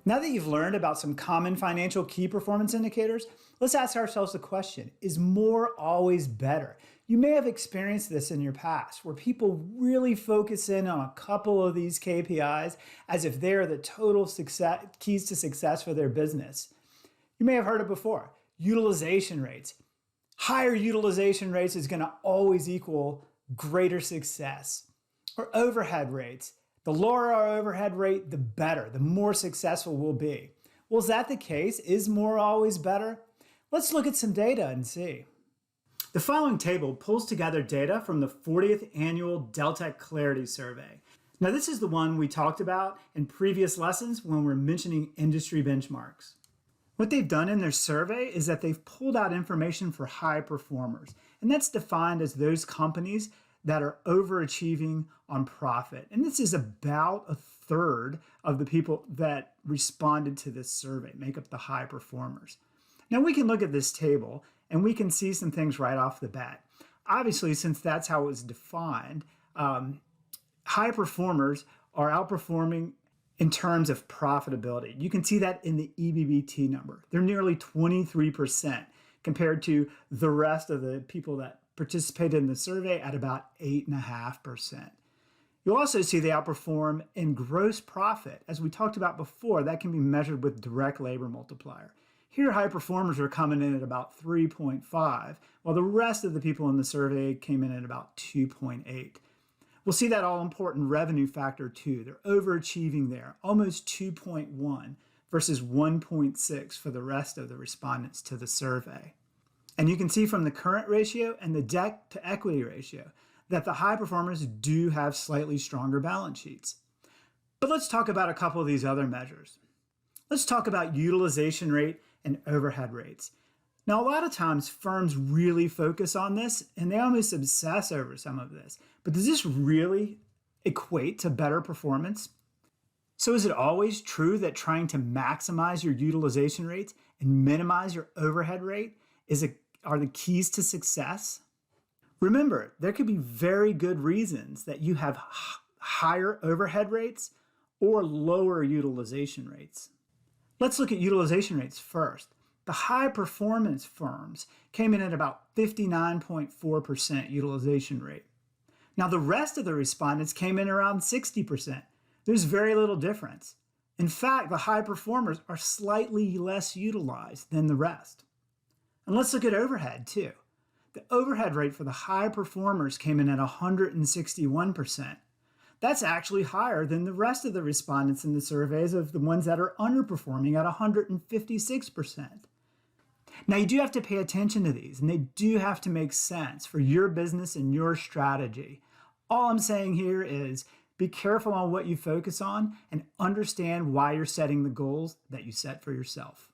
Now that you've learned about some common financial key performance indicators, let's ask ourselves the question, is more always better? You may have experienced this in your past, where people really focus in on a couple of these KPIs as if they're the total keys to success for their business. You may have heard it before, utilization rates. Higher utilization rates is going to always equal greater success. Or overhead rates. The lower our overhead rate, the better, the more successful we'll be. Well, is that the case? Is more always better? Let's look at some data and see. The following table pulls together data from the 40th Annual Deltek Clarity Survey. Now, this is the one we talked about in previous lessons when we're mentioning industry benchmarks. What they've done in their survey is that they've pulled out information for high performers, and that's defined as those companies that are overachieving on profit. And this is about a third of the people that responded to this survey, make up the high performers. Now we can look at this table and we can see some things right off the bat. Obviously, since that's how it was defined, high performers are outperforming in terms of profitability. You can see that in the EBBT number. They're nearly 23% compared to the rest of the people that participated in the survey at about 8.5%. You'll also see they outperform in gross profit. As we talked about before, that can be measured with direct labor multiplier. Here, high performers are coming in at about 3.5, while the rest of the people in the survey came in at about 2.8. We'll see that all-important revenue factor too. They're overachieving there, almost 2.1 versus 1.6 for the rest of the respondents to the survey. And you can see from the current ratio and the debt to equity ratio that the high performers do have slightly stronger balance sheets. But let's talk about a couple of these other measures. Let's talk about utilization rate and overhead rates. Now, a lot of times firms really focus on this and they almost obsess over some of this. But does this really equate to better performance? So is it always true that trying to maximize your utilization rates and minimize your overhead rate are the keys to success? Remember, there could be very good reasons that you have higher overhead rates or lower utilization rates. Let's look at utilization rates first. The high performance firms came in at about 59.4% utilization rate. Now the rest of the respondents came in around 60%. There's very little difference. In fact, the high performers are slightly less utilized than the rest. And let's look at overhead too. The overhead rate for the high performers came in at 161%. That's actually higher than the rest of the respondents in the surveys of the ones that are underperforming at 156%. Now you do have to pay attention to these and they do have to make sense for your business and your strategy. All I'm saying here is be careful on what you focus on and understand why you're setting the goals that you set for yourself.